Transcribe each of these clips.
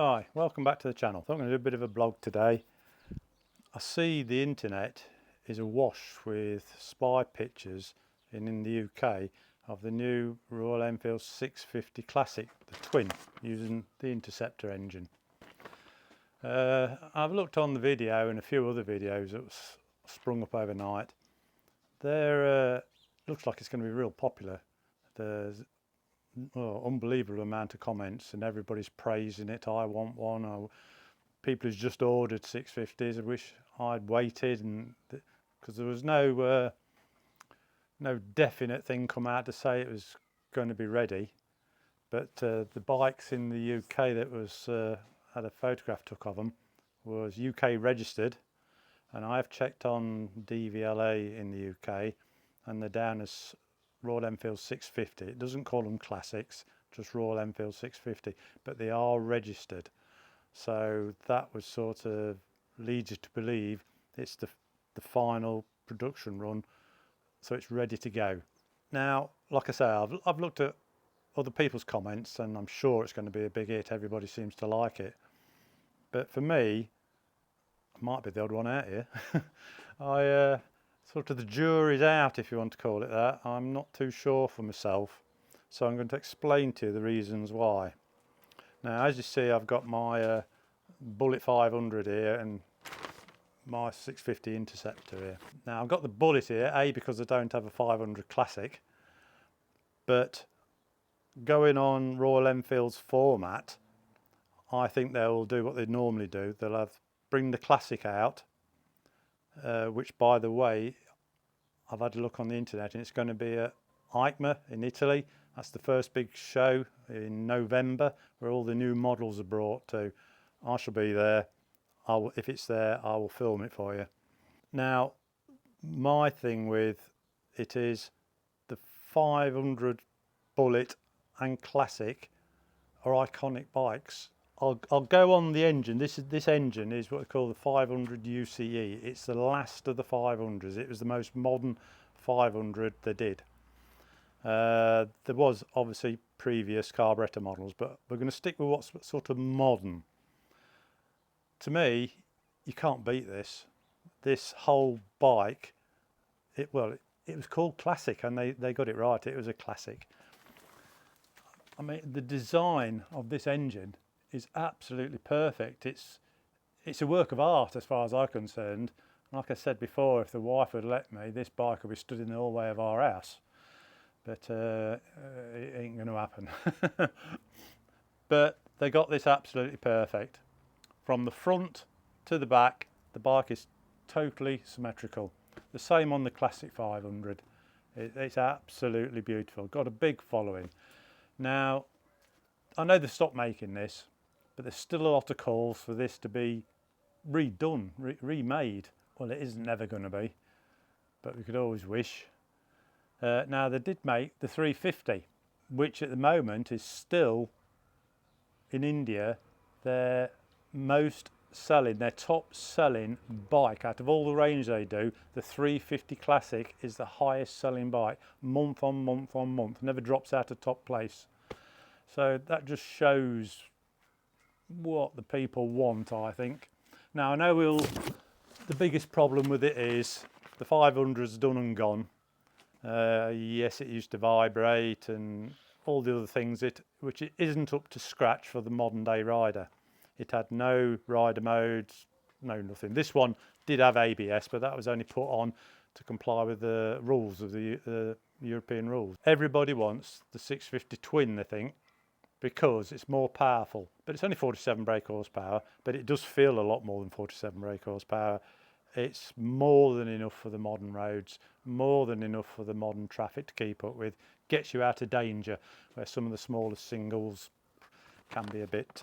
Hi, welcome back to the channel. So I'm going to do a bit of a blog today. I see the internet is awash with spy pictures in the UK of the new Royal Enfield 650 Classic, the twin, using the Interceptor engine. I've looked on the video and a few other videos that was sprung up overnight. There looks like it's going to be real popular. There's unbelievable amount of comments and everybody's praising it. I want one. People who's just ordered 650s. I wish I'd waited, and because there was no definite thing come out to say it was going to be ready. But the bikes in the UK that was had a photograph took of them was UK registered, and I've checked on DVLA in the UK, and they're down as Royal Enfield 650. It doesn't call them classics, just Royal Enfield 650, but they are registered. So that would sort of lead you to believe it's the final production run, so it's ready to go. Now, like I say, I've looked at other people's comments, and I'm sure it's going to be a big hit. Everybody seems to like it, but for me, I might be the odd one out here. Sort of the jury's out, if you want to call it that. I'm not too sure for myself, so I'm going to explain to you the reasons why. Now, as you see, I've got my Bullet 500 here and my 650 Interceptor here. Now, I've got the Bullet here, A, because I don't have a 500 Classic, but going on Royal Enfield's format, I think they'll do what they normally do. They'll bring the Classic out, which, by the way, I've had a look on the internet, and it's going to be at EICMA in Italy. That's the first big show in November where all the new models are brought to. I shall be there. If it's there, I will film it for you. Now, my thing with it is the 500 Bullet and Classic are iconic bikes. I'll go on the engine. This engine is what we call the 500 UCE. It's the last of the 500s. It was the most modern 500 they did. There was obviously previous carburettor models, but we're going to stick with what's sort of modern. To me, you can't beat this. This whole bike, it was called Classic, and they got it right. It was a classic. I mean, the design of this engine is absolutely perfect. It's a work of art as far as I'm concerned. Like I said before, if the wife would let me, this bike would be stood in the hallway of our house. But it ain't going to happen. But they got this absolutely perfect. From the front to the back, the bike is totally symmetrical. The same on the Classic 500. It's absolutely beautiful. Got a big following. Now, I know they've stopped making this, but there's still a lot of calls for this to be redone, remade. Well, it isn't never going to be, but we could always wish. Now, they did make the 350, which at the moment is still, in India, their top selling bike. Out of all the range they do, the 350 Classic is the highest selling bike, month on month on month, never drops out of top place. So that just shows what the people want, I think. Now, I know the biggest problem with it is the 500's done and gone. Yes, it used to vibrate and all the other things, which it isn't up to scratch for the modern day rider. It had no rider modes, no nothing. This one did have ABS, but that was only put on to comply with the rules of the European rules. Everybody wants the 650 twin, they think, because it's more powerful. But it's only 47 brake horsepower, but it does feel a lot more than 47 brake horsepower. It's more than enough for the modern roads, more than enough for the modern traffic to keep up with. Gets you out of danger, where some of the smaller singles can be a bit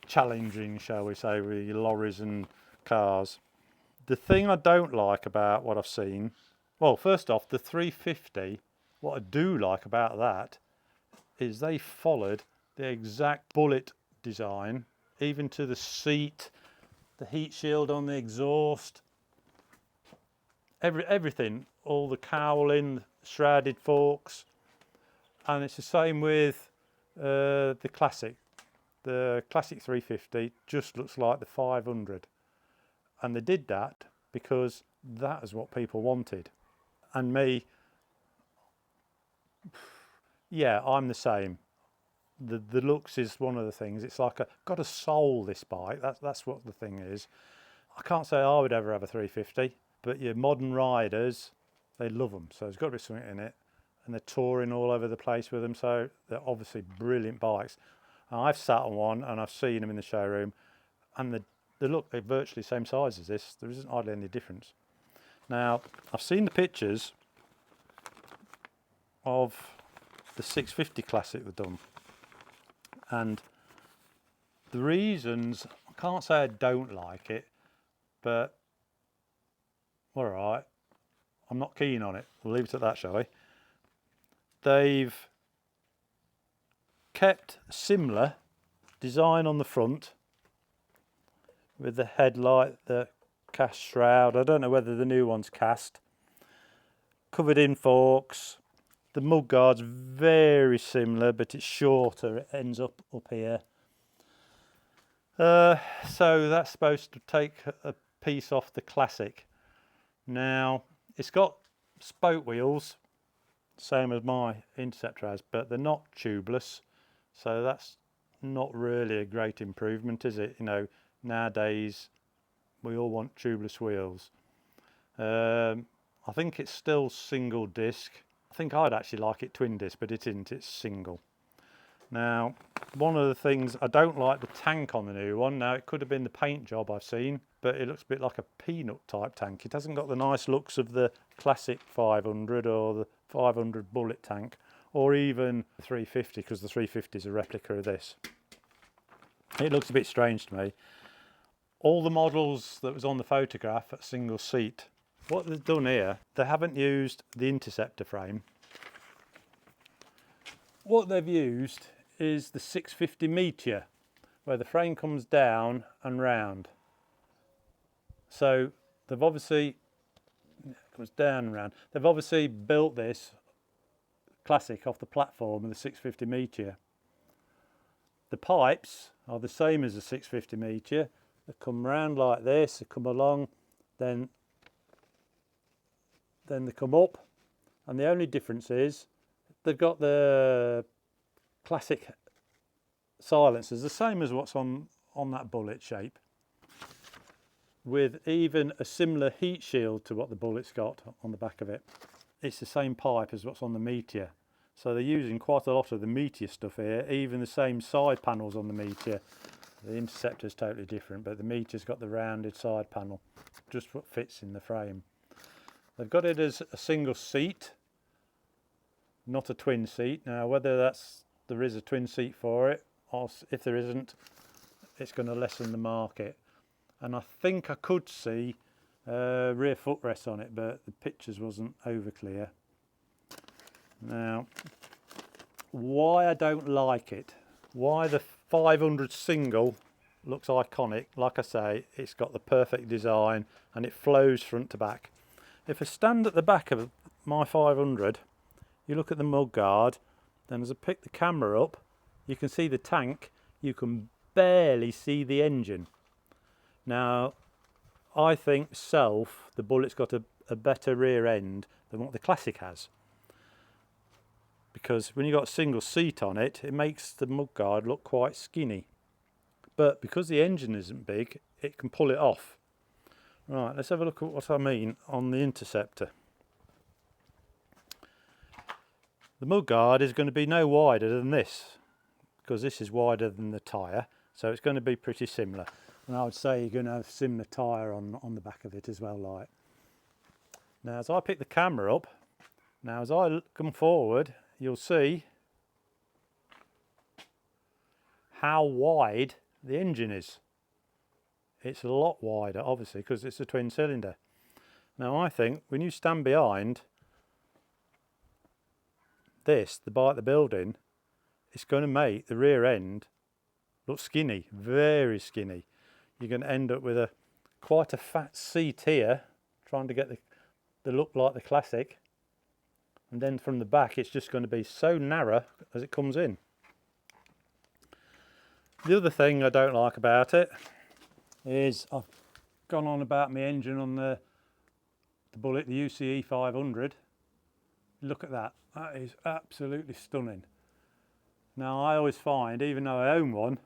challenging, shall we say, with your lorries and cars. The thing I don't like about what I've seen, well, first off, the 350, what I do like about that is they followed the exact Bullet design, even to the seat, the heat shield on the exhaust, everything, all the cowling, shrouded forks. And it's the same with the Classic. the Classic 350 just looks like the 500. And they did that because that is what people wanted. And me, yeah, I'm the same. The looks is one of the things. It's like got a soul, this bike. That's what the thing is. I can't say I would ever have a 350, but your modern riders, they love them. So there's got to be something in it. And they're touring all over the place with them. So they're obviously brilliant bikes. And I've sat on one and I've seen them in the showroom, and they look, they're virtually the same size as this. There isn't hardly any difference. Now, I've seen the pictures of the 650 Classic they've done. And the reasons, I can't say I don't like it, but all right, I'm not keen on it. We'll leave it at that, shall we? They've kept similar design on the front with the headlight, the cast shroud. I don't know whether the new one's cast. Covered in forks. The mudguard's very similar, but it's shorter. It ends up here. So that's supposed to take a piece off the Classic. Now, it's got spoke wheels, same as my Interceptor has, but they're not tubeless. So that's not really a great improvement, is it? You know, nowadays we all want tubeless wheels. I think it's still single disc. I think I'd actually like it twin disc, but it isn't, it's single. Now, one of the things, I don't like the tank on the new one. Now, it could have been the paint job I've seen, but it looks a bit like a peanut type tank. It hasn't got the nice looks of the Classic 500 or the 500 bullet tank, or even the 350, because the 350 is a replica of this. It looks a bit strange to me. All the models that was on the photograph at single seat, what they've done here, they haven't used the Interceptor frame. What they've used is the 650 Meteor, where the frame comes down and round. So they've obviously, it comes down and round. They've obviously built this Classic off the platform of the 650 Meteor. The pipes are the same as the 650 Meteor. They come round like this, they come along, then they come up, and the only difference is they've got the Classic silencers, the same as what's on that bullet shape, with even a similar heat shield to what the bullet's got on the back of it. It's the same pipe as what's on the Meteor. So they're using quite a lot of the Meteor stuff here, even the same side panels on the Meteor. The Interceptor's totally different, but the Meteor's got the rounded side panel, just what fits in the frame. They've got it as a single seat, not a twin seat. Now, whether there is a twin seat for it, or if there isn't, it's going to lessen the market. And I think I could see rear footrest on it, but the pictures wasn't over clear. Now, why I don't like it, why the 500 single looks iconic, like I say, it's got the perfect design and it flows front to back. If I stand at the back of my 500, you look at the mudguard, then as I pick the camera up, you can see the tank, you can barely see the engine. Now, I think the Bullet's got a better rear end than what the Classic has. Because when you've got a single seat on it, it makes the mudguard look quite skinny. But because the engine isn't big, it can pull it off. Right, let's have a look at what I mean on the Interceptor. The mudguard is going to be no wider than this, because this is wider than the tyre, so it's going to be pretty similar. And I would say you're going to have a similar tyre on the back of it as well. Like. Now, as I pick the camera up, now as I come forward, you'll see how wide the engine is. It's a lot wider, obviously, because it's a twin cylinder. Now, I think when you stand behind this, the bike they're building, it's going to make the rear end look skinny, very skinny. You're going to end up with quite a fat seat here, trying to get the look like the Classic. And then from the back, it's just going to be so narrow as it comes in. The other thing I don't like about it is I've gone on about my engine on the Bullet, the UCE 500. Look at that, that is absolutely stunning. Now I always find, even though I own one,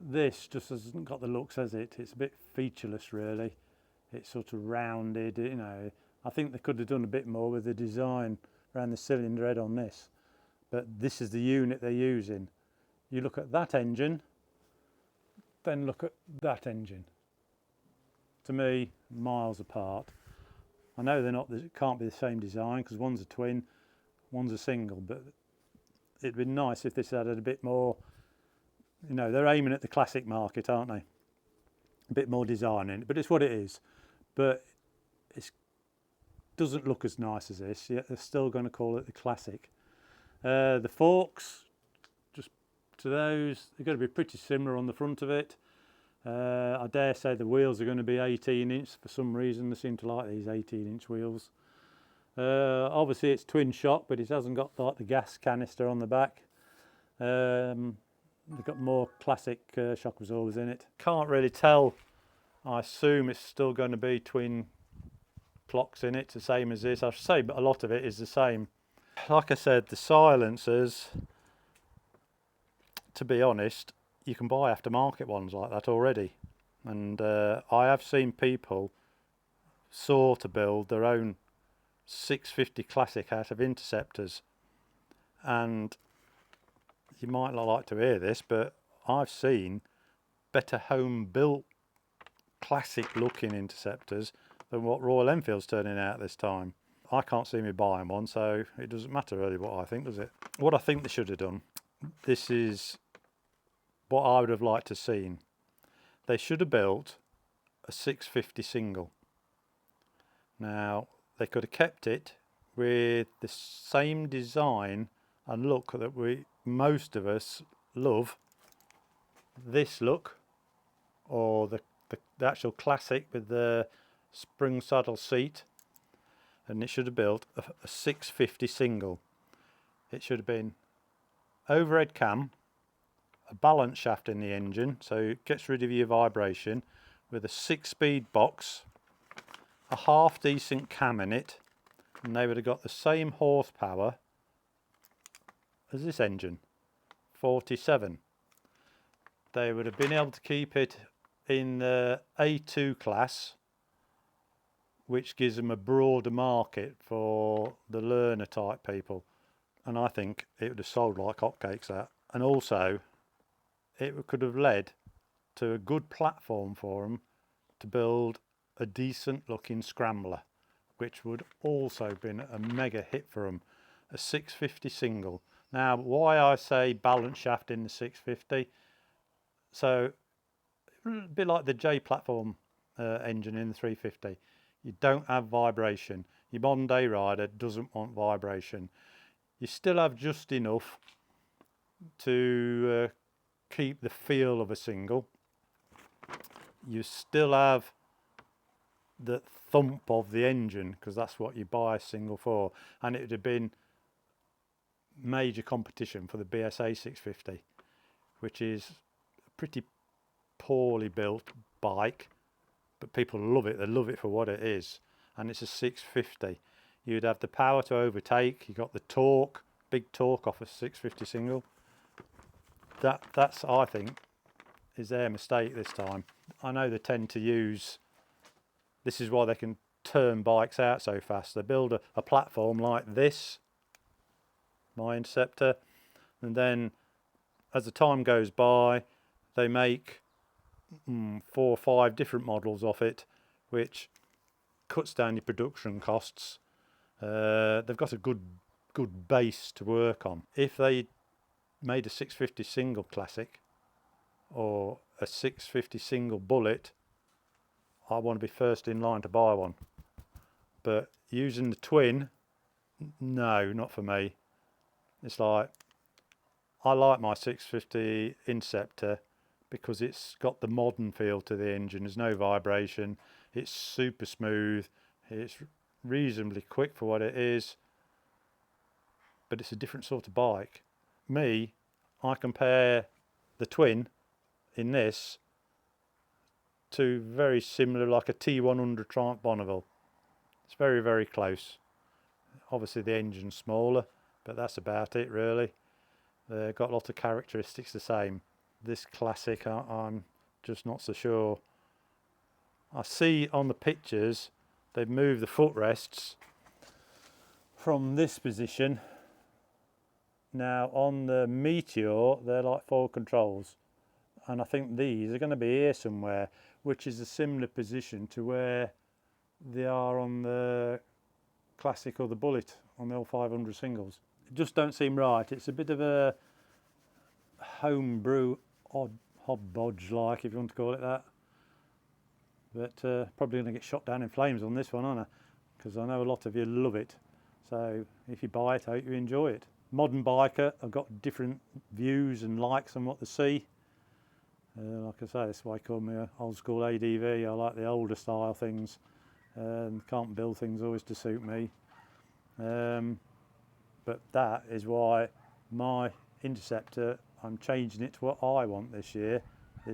this just hasn't got the looks, has it? It's a bit featureless really. It's sort of rounded, you know. I think they could have done a bit more with the design around the cylinder head on this. But this is the unit they're using. You look at that engine, then look at that engine. To me, miles apart. I know they're not, it can't be the same design because one's a twin, one's a single, but it'd be nice if this had a bit more, you know, they're aiming at the classic market, aren't they? A bit more design in it, but it's what it is. But it doesn't look as nice as this, yet they're still going to call it the classic. The forks, just to those, they're going to be pretty similar on the front of it. I dare say the wheels are going to be 18-inch. For some reason they seem to like these 18-inch wheels. Obviously it's twin shock, but it hasn't got like the gas canister on the back. They've got more classic shock absorbers in it. Can't really tell. I assume it's still going to be twin clocks in it, the same as this. I should say, but a lot of it is the same. Like I said, the silencers, to be honest, you can buy aftermarket ones like that already. And I have seen people sort of build their own 650 Classic out of interceptors. And you might not like to hear this, but I've seen better home built classic looking interceptors than what Royal Enfield's turning out this time. I can't see me buying one, so it doesn't matter really what I think, does it? What I think they should have done, this is what I would have liked to have seen. They should have built a 650 single. Now, they could have kept it with the same design and look that most of us love. This look, or the actual classic with the spring saddle seat, and it should have built a 650 single. It should have been overhead cam, a balance shaft in the engine so it gets rid of your vibration, with a 6-speed box, a half decent cam in it, and they would have got the same horsepower as this engine, 47. They would have been able to keep it in the A2 class, which gives them a broader market for the learner type people, and I think it would have sold like hotcakes that. And also it could have led to a good platform for them to build a decent looking scrambler, which would also have been a mega hit for them, a 650 single. Now, why I say balance shaft in the 650, so a bit like the J platform engine in the 350, you don't have vibration. Your modern day rider doesn't want vibration. You still have just enough to keep the feel of a single. You still have the thump of the engine, because that's what you buy a single for, and it would have been major competition for the BSA 650, which is a pretty poorly built bike, but people love it. They love it for what it is, and it's a 650. You'd have the power to overtake, you got the torque, big torque off a 650 single. That's, I think, is their mistake this time. I know they tend to use, this is why they can turn bikes out so fast. They build a platform like this, my Interceptor, and then as the time goes by, they make 4 or 5 different models off it, which cuts down your production costs. They've got a good base to work on. If they made a 650 single classic or a 650 single Bullet, I want to be first in line to buy one. But using the twin, no, not for me. It's like, I like my 650 Interceptor because it's got the modern feel to the engine. There's no vibration, it's super smooth, it's reasonably quick for what it is, but it's a different sort of bike. I compare the twin in this to very similar, like a T100 Triumph Bonneville. It's very, very close. Obviously the engine's smaller, but that's about it really. Got lots of characteristics the same. This Classic, I'm just not so sure. I see on the pictures they've moved the footrests from this position. Now on the Meteor they're like forward controls, and I think these are going to be here somewhere, which is a similar position to where they are on the Classic or the Bullet on the old 500 singles. It just don't seem right. It's a bit of a homebrew odd hodbodge, like, if you want to call it that. But probably going to get shot down in flames on this one, aren't I? Because I know a lot of you love it. So if you buy it, I hope you enjoy it. Modern biker, I've got different views and likes on what to see. Like I say, that's why I call me an old school ADV. I like the older style things. Can't build things always to suit me. But that is why my Interceptor, I'm changing it to what I want this year,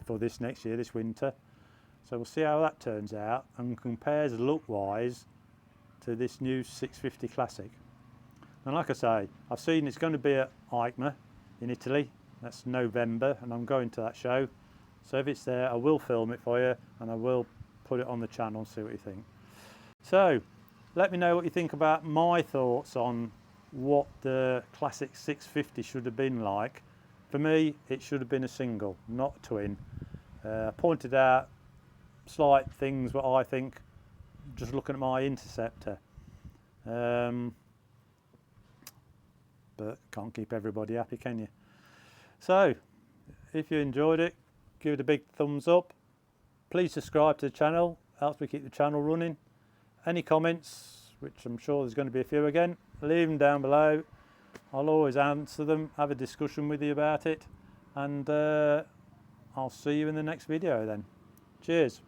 for this next year, this winter. So we'll see how that turns out and compares look wise to this new 650 Classic. And like I say, I've seen it's going to be at EICMA in Italy. That's November, and I'm going to that show. So if it's there, I will film it for you and I will put it on the channel and see what you think. So let me know what you think about my thoughts on what the Classic 650 should have been like. For me, it should have been a single, not a twin. I pointed out slight things what I think just looking at my Interceptor. But can't keep everybody happy, can you? So if you enjoyed it, give it a big thumbs up. Please subscribe to the channel, helps me keep the channel running. Any comments, which I'm sure there's going to be a few again, leave them down below. I'll always answer them, have a discussion with you about it, and I'll see you in the next video then. Cheers.